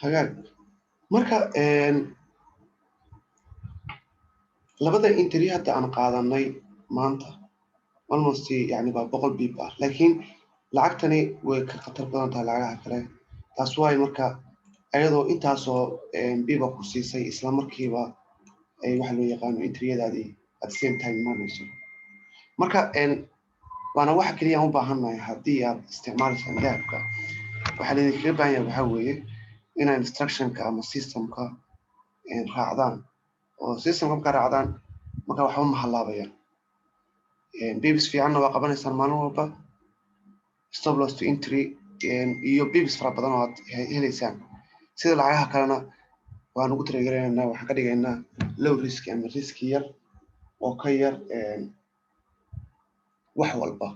hagaag marka labada entry hadda aan qaadanay maanta almost yani ba 100 bip ah laakiin lacagtani way ka khatar badan tahay lacagaha kale taas waay marka ayadoo intaasoo biba ku siisay isla markiiba ay waxa loo yaqaano entryadaadii at the same time imaanayso marka waana waxa kaliya aan u baahannahay haddii aad isticmaalaysaan dahabka waxaa laydinkaga baahan yahay waxaa weeye inaa instructionka ama systemka raacdaan oo systemka markaa raacdaan marka waxba ma halaabayaan bibs fiicanna waa qabanaysaan maalin walba stop loss to entry iyo bibs fara badan oo aad helaysaan sida lacagaha kalena waan ugu talagelinaynaa waxaan ka dhigaynaa low risk ama riski yar oo ka yar wax walba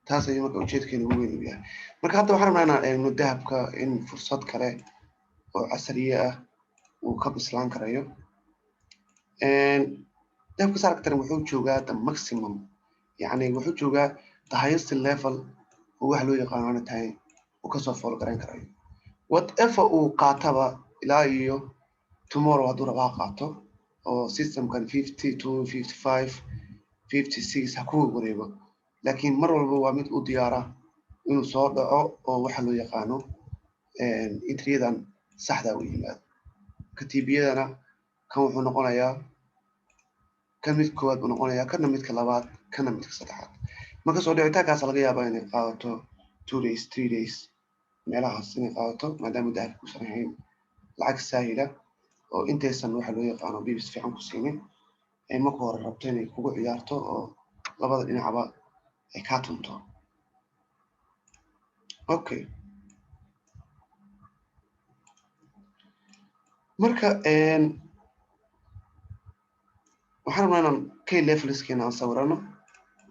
taas ayuu marka ujeedkeena ugu weyn u yahay marka hadda waxaan rabnaa inaan eegno dahabka in fursad kale oo casriye ah uu ka bislaan karayo dahabka saaragtan wuxuu joogaa the maximum yani wuxuu joogaa the highest level oo waxa loo yaqaano ana tahay uu kasoo fool garayn karayo whatever uu qaataba ilaa iyo tomorrow hadduu rabaa qaato oo systemkan 52 55 56 ha ku wareego laakiin mar walba waa mid u diyaara inuu soo dhaco oo waxa loo yaqaano entryyadan saxda u yimaado katiibiyadana kan wuxuu noqonayaa kan mid koowaad buu noqonayaa kana midka labaad kana midka saddexaad marka soo dhicitaankaas laga yaabaa inay qaadato 2 days 3 days meelahaas inay qaadato maadaama dahabka kusan ahayn lacag saahila oo intaysan waxa loo yaqaano bibs fiican ku siinin ay marka hore rabto inay kugu ciyaarto oo labada dhinacba ay kaa tunto okay marka waxaan rabnaa inaan key levelskeena aan sawirano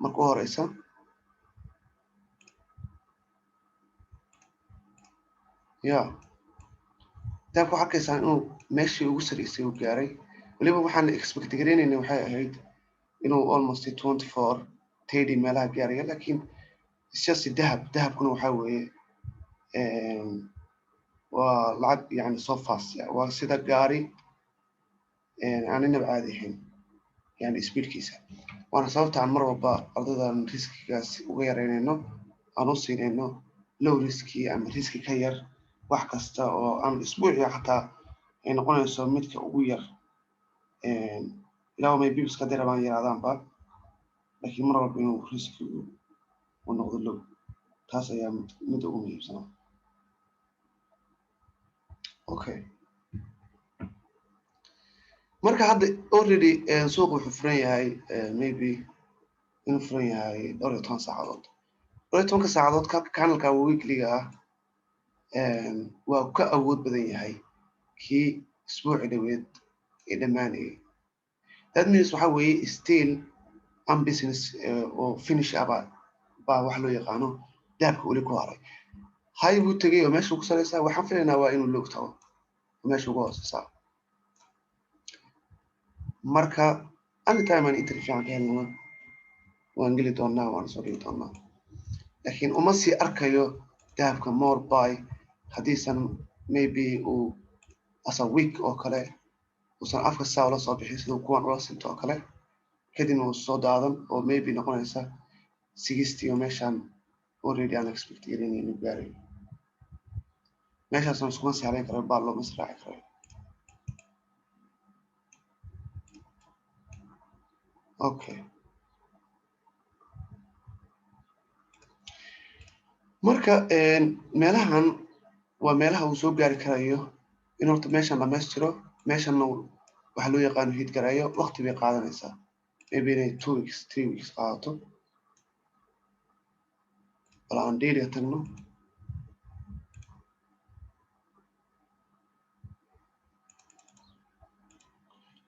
marka u horeysa ya dahabka waxaa arkaysaa inuu meeshii ugu sarreysay uu gaaray waliba waxaan expect gareynaynay waxay ahayd inuu almost 24 30 meelaha gaaraya laakiin just dahabkuna waxaa weeye waa lacag yani so fast waa sida gaari aan inaba caadi ahayn yani speedkiisa waana sababta aan mar walba ardaydan riskigaas uga yareynayno aan u siinayno low riski ama riski ka yar wax kasta oo aan isbuuciga xataa ay noqonayso midka ugu yar ilaa may bibs ka darabaan yaraadaanba laakiin mar walba inuu riskigu u noqdo low taas ayaa midda ugu muhiimsanaa okay marka hadda already suuq wuxuu furan yahay maybe inuu furan yahay 12 saacadood 12 saacadood kanalka weekliga ah waa ka awood badan yahay kii isbuuci dhaweed ee dhammaanayay that means waxa weeye still am business oo finish aba baa wax loo yaqaano dahabka weli ku haray hay buu tegay oo meesha ku sareysaa waxaan filaynaa waa inuu loog tago meesha ugu hooseysaa marka anytime aan entry fiican ka helnana waan geli doonaa waan soo dhigi doonaa laakiin uma sii arkayo dahabka more buy haddiisan maybe uu as a week oo kale uusan afka saa ula soo bixin siduu kuwan ula sinto oo kale kadibna uu soo daadan oo maybe noqonaysa 60 oo meeshaan already aan expect gareynay inuu gaaray meeshaasaan iskuma saarayn karo baa looma israaci karayo okay marka meelahan waa meelaha uu soo gaari karayo in horta meeshan dhammaystiro meeshanna waxa loo yaqaano hid garayo waqti bay qaadanaysaa maybe inay 2 weeks 3 weeks qaadato bal aan dheeriga tagno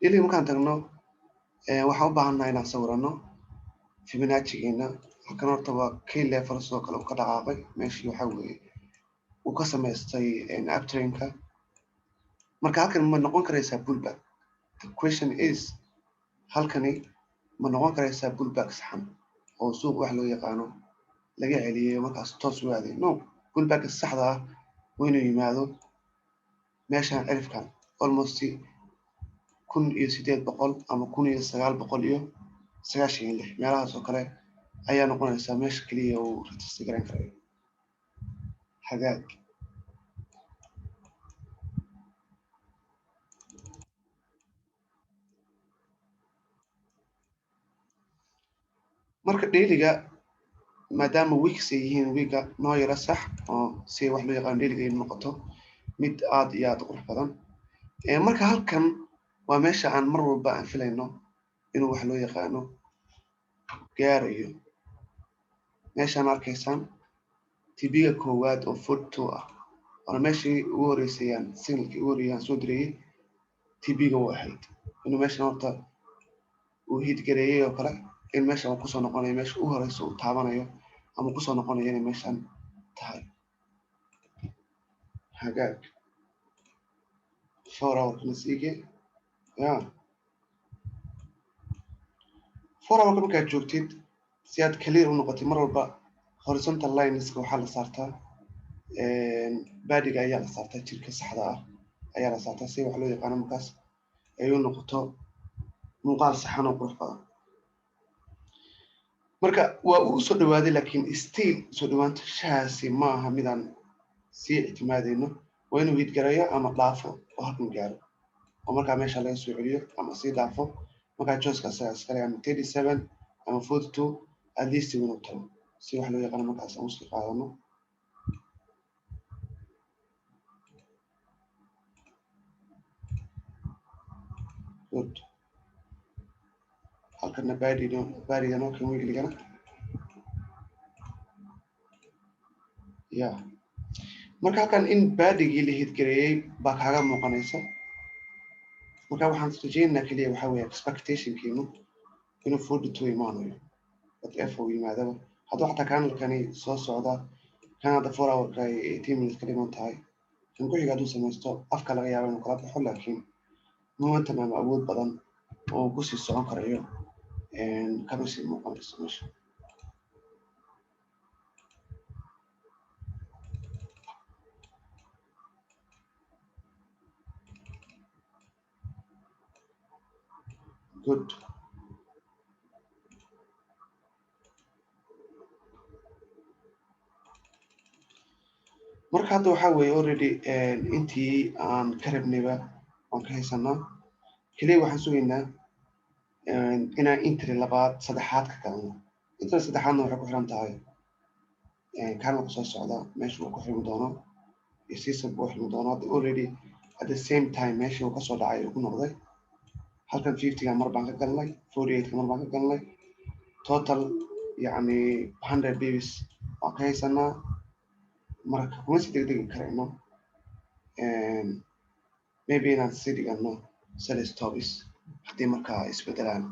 dheeriga markaan tagno waxaan u baahannahay inaan sawirano fibonaccigeena halkan horta waa key level sidoo kale uu ka dhaqaaqay meeshii waxaa weeye uu ka samaystay uptrainka marka halkan ma noqon karaysaa pullback the question is halkani ma noqon karaysaa pullback saxan oo suuq wax loo yaqaano laga celiyay markaas toos u aaday no pullback saxda ah وإنه يمادو meeshaan cirifkan almost 1800 ama 1996 meelahaas oo kale ayaa noqonaysaa meesha keliya uu register garan karayo hagaag marka dailiga maadaama weeks ay yihiin wiiga noo yara sax oo si wax loo yaqaan dailiga ay noqoto mid aad iyo aad u qurux badan marka halkan waa meesha aan mar walba aan filayno inuu wax loo yaqaano gaarayo meeshaan arkaysaan tibiga koowaad oo foot 2 ah waana meeshii ugu horeysayaan signalkii ugu horeeyaan soo direeyay tibiga u ahayd inuu meeshan horta uu hiidgareeyay oo kale in meeshan uu kusoo noqonayo meesha ugu horeysa uu taabanayo ama kusoo noqonayo inay meeshan tahay hagaag 4 hour nasiige ya 4 hour markaad joogtid si aad clear u noqotid mar walba horizontal lineska waxaa la saartaa baadiga ayaa la saartaa jirka saxda ah ayaa la saartaa si wax loo yaqaano markaas ay u noqoto muuqaal saxan oo qurux badan marka waa uu soo dhawaaday laakiin still soo dhawaanshahaasi ma aha midaan sii ictimaadayno waa inuu hiidgarayo ama dhaafo oo halkan gaaro oo markaa meesha laga soo celiyo ama sii dhaafo markaa jooska asaga iskale ama 37 ama 42 at least inuu tago si wax loo yaqaano markaas aan usii qaadano good halkana baadiga noo kan wiigligana ya marka halkan in baadigii la hiidgareeyey baa kaaga muuqanaysa marka waxaan rajaynaynaa keliya waxaa weeye expectationkiinu inuu 42 imaanayo whatever uu yimaadaba hadduu xataa kanalkani soo socda kan hadda 4 hourka ay 18 minutes ka dhiman tahay kan ku xiga hadduu samaysto afka laga yaaba inuu kala baxo laakiin momentum ama awood badan oo kusii socon karayo kama sii muuqanayso meesha good marka hadda waxaa weeye already intii aan ka rabnayba waan ka haysanaa keliya waxaan sugaynaa inaan intri labaad saddexaad ka galno intri saddexaadna waxay ku xiran tahay kanalka soo socda meesha uu ku xirmi doono iyo season uu xirmi doono hadda already at the same time meesha uu kasoo dhacay uu ku noqday halkan 50ga mar baan ka galnay 48ka mar baan ka galnay total yacni 100 babies waan ka haysanaa marka kuma sii degdegi karayno maybe inaan sii dhigano selestobis haddii markaa isbedelaan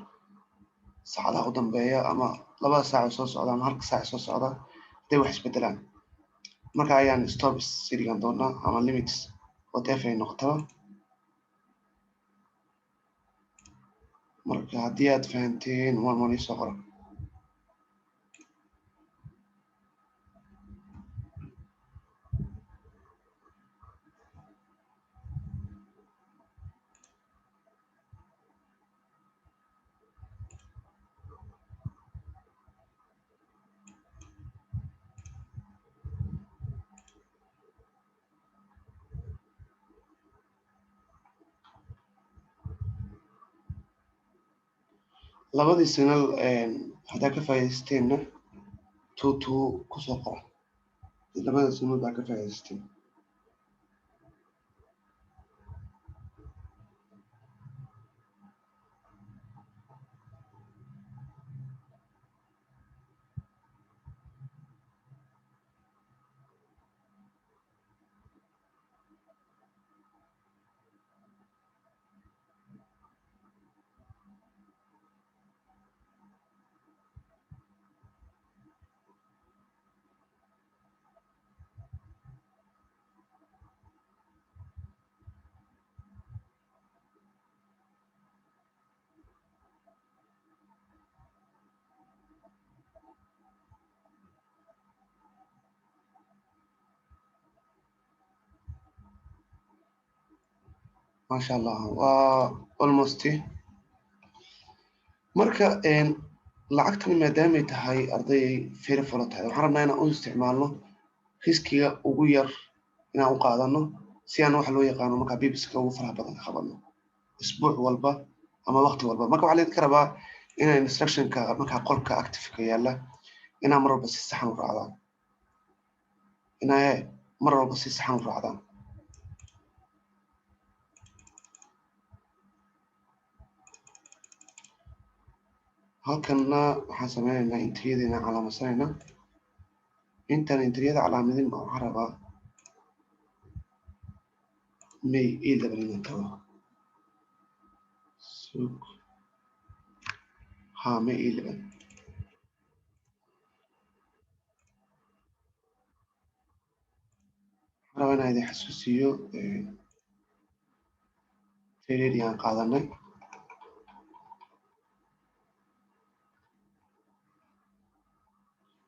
saacadaha u dambeeya ama labada saac soo socda ama halka saac soo socda hadday wax isbedelaan marka ayaan stobis sii dhigan doonaa ama limits whatever ay noqotaba marka haddii aad fahanteen waan isoo qora labadii signal haddaa ka faa'iidaysteenna 22 kusoo qora labada signal baa ka faa'iidaysteen ما شاء الله waa almost marka lacagtan maadaamay tahay arday very volatile waxaan rabnaa inaan u isticmaalno riskiga ugu yar inaan u qaadano si aan waxa loo yaqaano markaa bibiska ugu faraha badan qabanno isbuuc walba ama waqti walba marka waxaa laydinka rabaa inaa instructionka markaa qolka activeka yaalla inaa mar walba si saxan u raacdaan inaa mar walba si saxan u raacdaan halkanna waxaan sameynaynaa interiyadina calaamadsanayna intaan interiyada calaamadin waxaan rabaa may A11 inaan tago may A11 waxaan rabaa inaan idin xasuusiyo trade aan qaadanay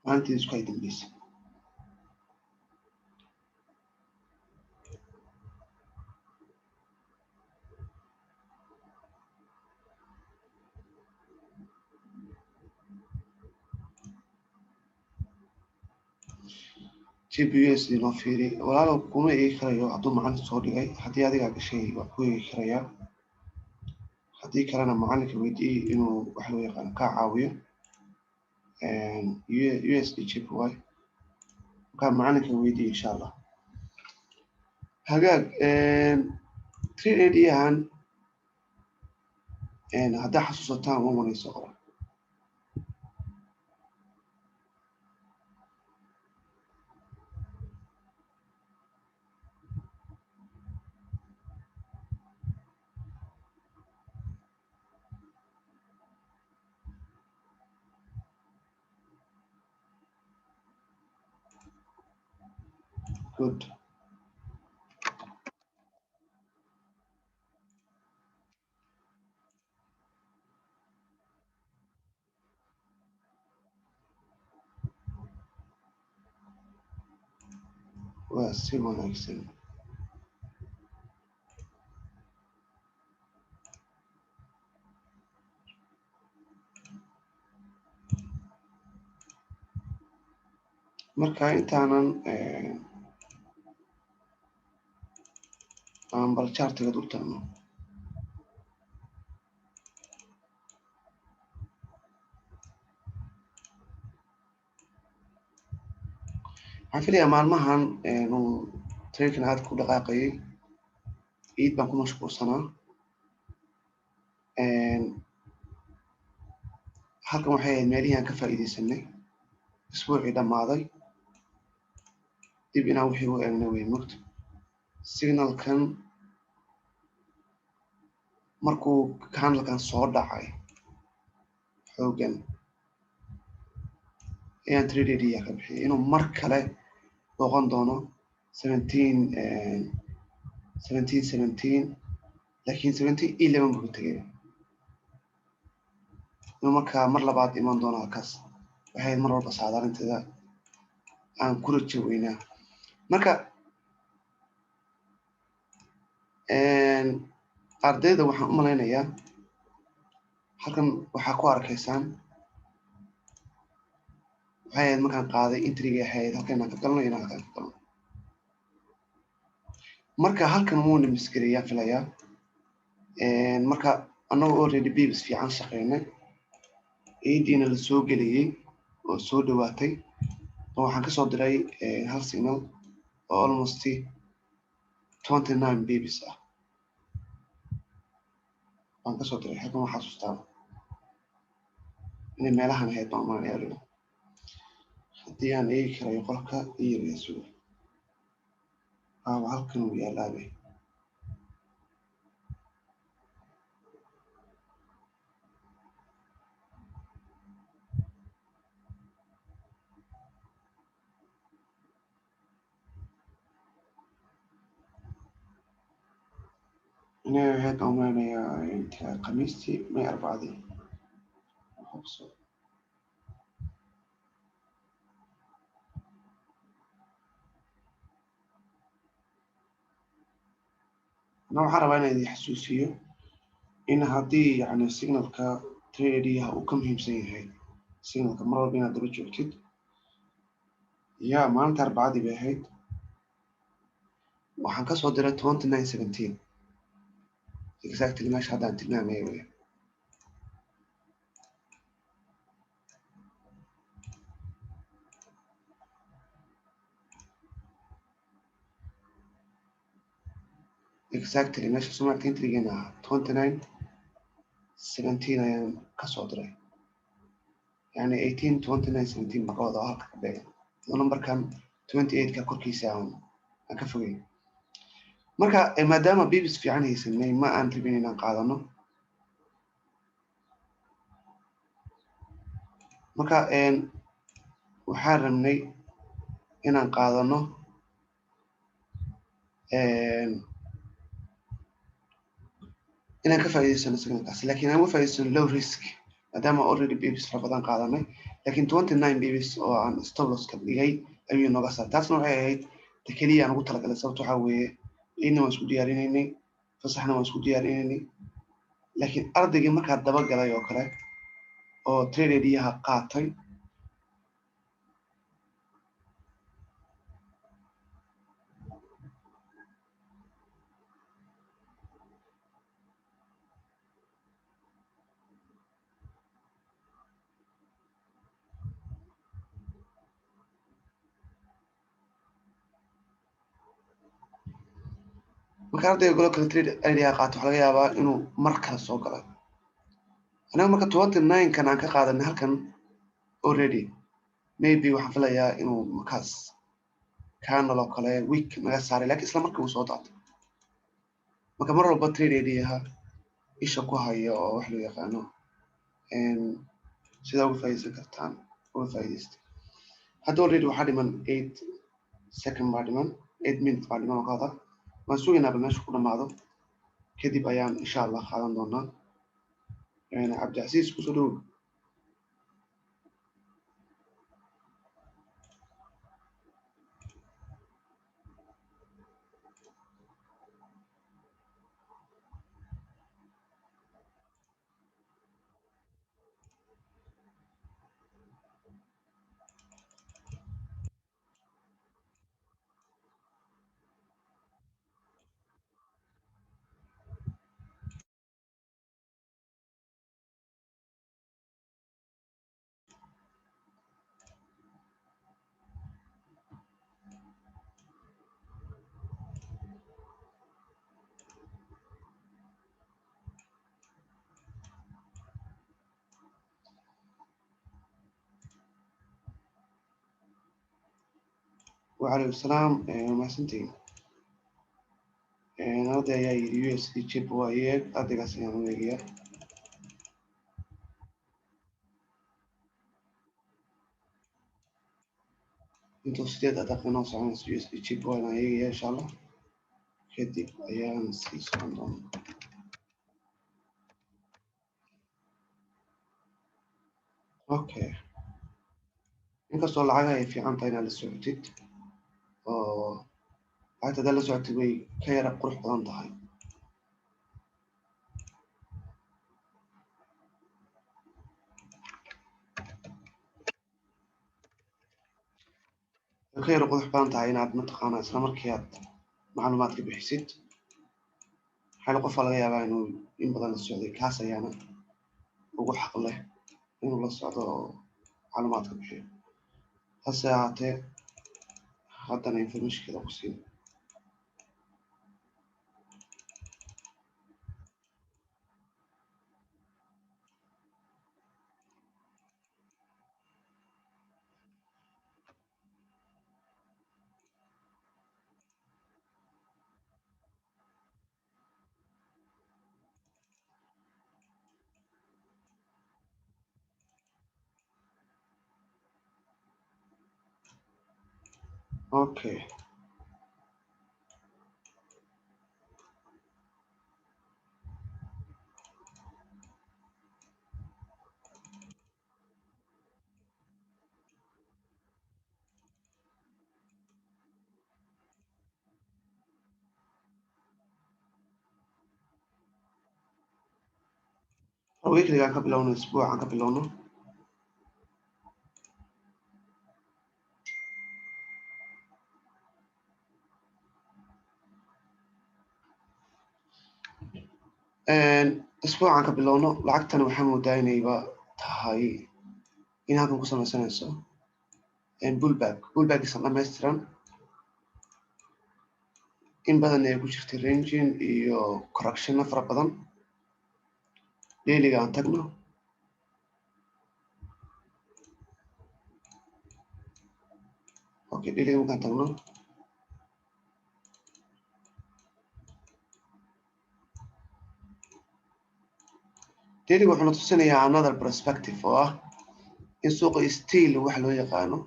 maalintii isku ay dambeysay GPS inoo fiiri walaalow kuma eegi karayo hadduu macalin soo dhigay haddii adigaa gashay waa ku eegi karayaa haddii kalena macalinka weydii inuu wax loo yaqaano kaa caawiyo USD JPY markaa macalinka weydii insha allah hagaag trade-yahan haddaa xasuusataan uma wanayso qoran good waa si wanaagsan marka intaanan aan bal chartiga dul tagno waxaan filayaa maalmahan uu tradekan aad ku dhaqaaqayay ciid baan ku mashquulsanaa halkan waxay ahayd meelihii aan ka faa'iidaysanay isbuucii dhammaaday dib inaan wixii u eegna weyn mogta signalkan markuu candlekan soo dhacay xoogan ayaan trade ka bixiyay inuu mar kale noqon doono 17 laakiin 17 buu tegay inuu markaa mar labaad iman doono halkaas waxay mar walba saadaalinteeda aan ku rajo weynaa marka ardayda waxaan u malaynayaa halkan waxaa ku arkaysaan waxay ahayd markaan qaaday intriga ahayd halka inaan ka galno inaan halkaan ka galno marka halkan wuuna misgareeyaa filayaa marka annagoo already bibs fiican shaqeynay ciidiina la soo geliyey oo soo dhawaatay oo waxaan kasoo diray hal signal oo almost 29 bibs ah waan kasoo diray halkan waxaa xasuustaa inay meelahan ahayd baan umaanaya dhigo haddii aan eegi karayo qolka iyo sugo halkan uu yaalaabay inay ahayd baan umaanayaa inta khamiistii may arbacadii hubso أنا waxaan rabaa inaan idin xasuusiyo in haddii yani signalka tradeyaha uu ka muhiimsan yahay signalka mar walba inaad daba joogtid. ya maalinta arbacadii bay ahayd, waxaan kasoo diray 2917 exactly meesha haddaan tilmaamaya wey. exactly meesha sumaarta intrigeena ah 2917 ayaan kasoo diray, yani 18 29 17 baa ka wada halka ka beegan numberkan 28ka korkiisa aan ka fogay. marka maadaama bibis fiican haysanay ma aan rabin inaan qaadano, marka waxaan rabnay inaan qaadano inaan ka faa'iidaysano signalkaas, laakiin aan uga faa'iidaysano low risk maadaama already bibis fara badan qaadanay. laakiin 29 bibis oo aan stop loss ka dhigay ayuu nooga saaray. taasna waxay ahayd ta keliya aan ugu talagalay, sababta waxaa weeye ciidna waan isku diyaarinaynay, fasaxna waan isku diyaarinaynay. laakiin ardaygii markaa dabagalay oo kale oo tradeyaha qaatay, marka ardayga golo kale trade idea qaato waxaa laga yaabaa inuu mar kale soo galay. anaga marka 29kan aan ka qaadanay halkan already maybe waxaan filayaa inuu markaas candle oo kale week naga saaray, laakiin isla markii uu soo daatay. marka mar walba trade ideaha isha ku haya oo wax loo yaqaano sida uga faa'iidaysan kartaan uga faa'iidaysta. hadda already waxaa dhiman 8 second baa dhiman, 8 minutes baa dhiman oo qaada. waan sugaynaaba meesha ku dhamaado, kadib ayaan insha allah qaadan doonaa. cabdicasiis kusoo dhowow. وعليكم السلام. mahadsantiin. arday ayaa yidhi USD chip waa eeg, ardaygaas ayaan u eegaya. intuu 8 daqiiqo noo soconayso USD chip waa inaan eegaya insha allah, kadib ayaan sii socon doonaa. okay, inkastoo lacagaha ay fiican tahay inaad la socotid oo lacagta haddaad la socotid way ka yara qurux badan tahay. way ka yara qurux badan tahay inaad mataqaanaa isla markii aad macluumaadka bixisid. xal qof laga yaabaa inuu in badan la socday, kaas ayaana ugu xaq leh inuu la socdo oo macluumaadka bixiyo. hase ahaatee haddana informationkeeda ku siin. okay, weekly aan ka bilowno, isbuucaan ka bilowno. isbuucaan ka bilowno. lacagtani waxaa moodaa inayba tahay in halkan ku samaysanayso bullback isan dhammaystiran, in badan ay ku jirtay ranging iyo correctionna fara badan. dailiga aan tagno. okay, dailiga markaan tagno, dailiga wuxuu na tusinayaa another perspective oo ah in suuqa still waxa loo yaqaano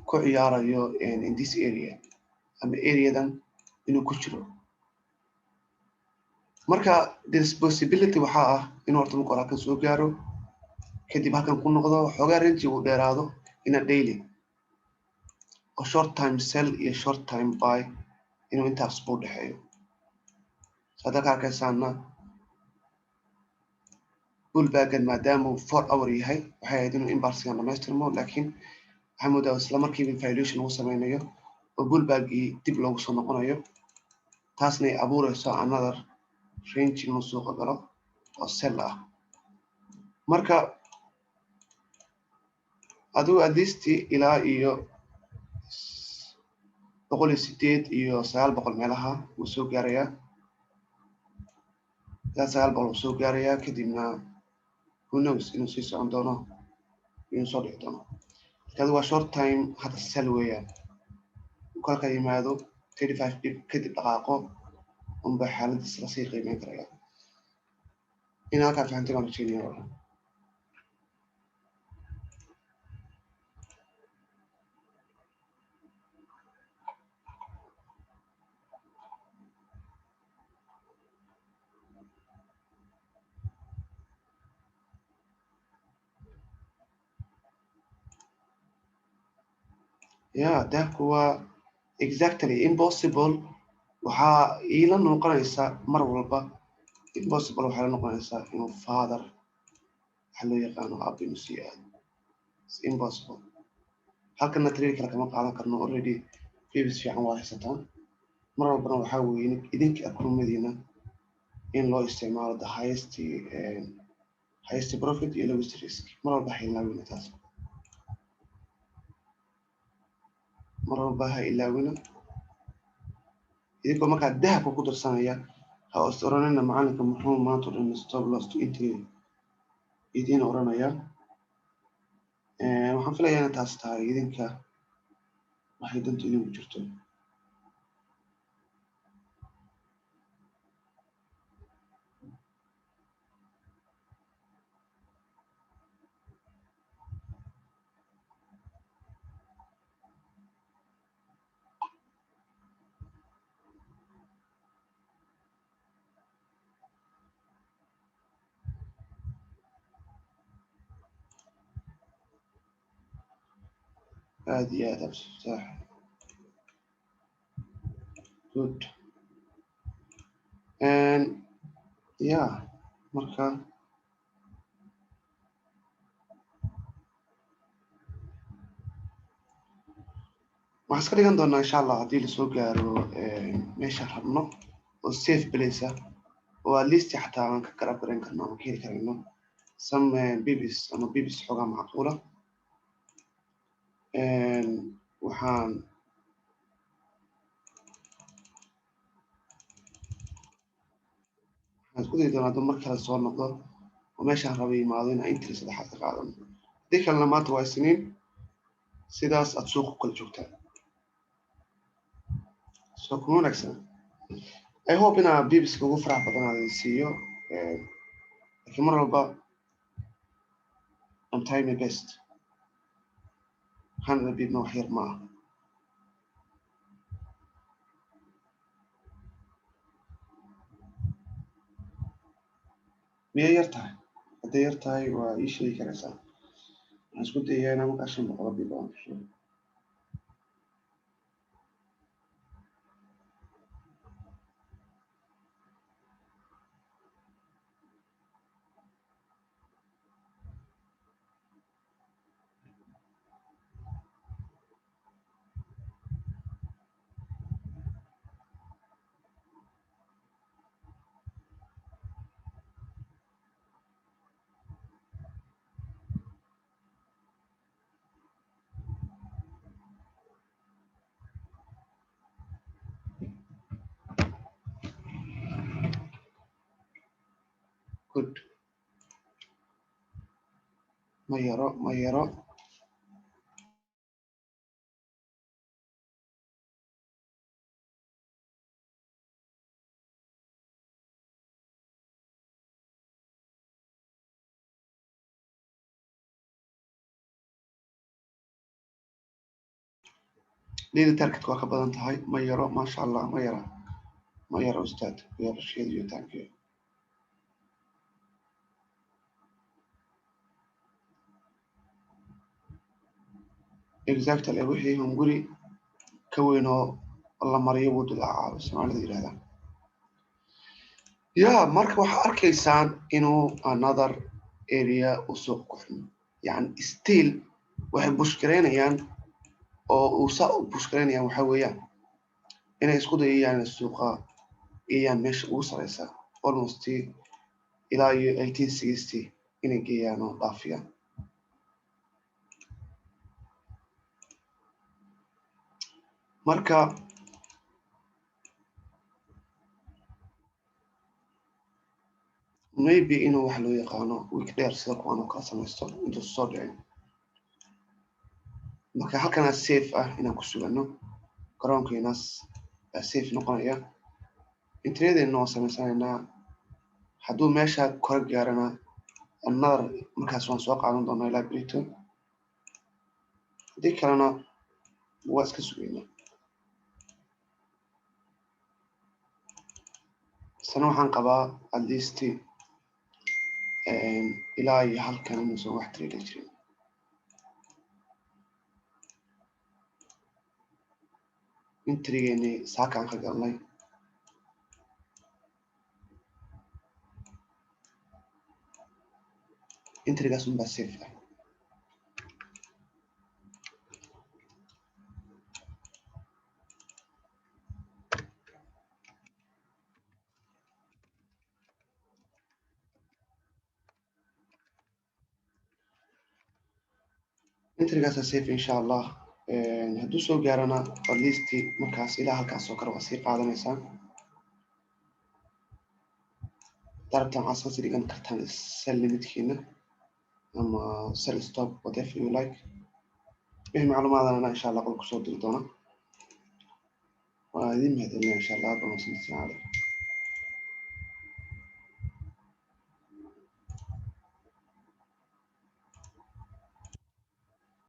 ku ciyaarayo in this area ama areadan inuu ku jiro. marka this possibility waxaa ah inuu horta marka hore halkan soo gaaro, kadib halkan ku noqdo, xoogaa range uu dheeraado ina daily oo short time sell iyo short time buy inuu intaas buu dhexeeyo. hadda ka arkaysaana bullbaggan maadaama uu 4 hour yahay waxay ahayd inuu imbalsigan dhamaystirmo, laakiin waxaa moodaa isla markiiba violation lagu sameynayo oo bullbaggii dib loogu soo noqonayo, taasna ay abuureyso another range inuu suuqa galo oo sell ah. marka adigu at least ilaa iyo 108 iyo 900 meelaha wuu soo gaarayaa, ilaa 900 wuu soo gaarayaa, kadibna who knows inuu sii socon doono, inuu soo dhici doono. marka waa short time hadda sell weeyaan. kolka yimaado 35 dib kadib dhaqaaqo unba xaaladiisa lasii qiimeyn karaya. in halkaa fahanteen waan rajeynaya. dahabku waa exactly impossible. waxaa iila noqonaysa mar walba impossible, waxaa la noqonaysaa inuu father waxa loo yaqaano ab inuu sii aado. It's impossible. halkana trade kale kama qaadan karno, already previous fiican waa haysataan. mar walbana waxaa weeye idinka akrumadiina in loo isticmaalo the highest profit iyo lowest risk. mar walba ha ilaawina taas, mar walba ha ilaawina. idinkoo markaa dahabka ku darsanaya ha is oranina macalinka muxuu maanta dhan stop loss to entry idiin oranaya. waxaan filayaa inay taas tahay idinka waxay dantu idinku jirto. aad iyo aad absax good. marka waxaan iska dhigan doonaa insha allah haddii lasoo gaaro meesha rabno oo safe place ah, oo at least xataa aan ka garab garan karno ama ka heli karayno some bibis ama bibis xoogaa macquula. waxaan isku dayi doonaa hadduu mar kale soo noqdo oo meeshaan raba yimaado inaan interest saddexaad ka qaadano. haddii kalena maanta waa isniin, sidaas aad suuqa ku kala joogtaan. soo kuma wanaagsan. I hope inaa bibiska ugu farax badan aan siiyo, laakiin mar walba I'm trying my best. 100 bibna wax yar ma aha. miyay yar tahay? hadday yar tahay waa ii sheegi karaysaa. waxaan isku dayayaa inaan markaa 500 bib aan bixiyo. good ma yaro ليه target waa ka badan tahay ma yaro maasha Allah ma yaro ustaad we appreciate you thank you exactly wixii hunguri ka weyn oo la mariyo buu dilaaca Soomaalida yiraahdaan marka waxaa arkaysaan inuu another area u suuq ku xun yani still waxay bushkareynayaan oo uu saa u bushkareynayaan waxaa weeyaan inay isku dayayaan suuqa iyaan meesha ugu sareysa almost ilaa iyo 1860 inay geeyaan oo dhaafiyaan marka maybe inuu wax loo yaqaano week dheer sida kuwan oo kala samaysto intuu soo dhicin marka halkana safe ah inaan ku sugano garoonkeenaas safe noqonaya intreedeenna oo samaysanayna hadduu meesha kor gaarana another markaas waan soo qaadan doonaa ilaa Brighton haddii kalena waa iska sugayna sana waxaan qabaa at least ilaa iyo halkan inuusan wax trade jirin intrigeeni saakaan ka galnay intrigaas unbaa safe ah intrigaas safe insha Allah hadduu soo gaarana at least markaas ilaa halkaas oo kale waa sii qaadanaysaan darabtan casas dhigan kartaan sell limitkiina ama sell stop whatever you like wixii macluumaadana insha Allah qolku soo diri doona waa idin mahadcelinayaa insha Allah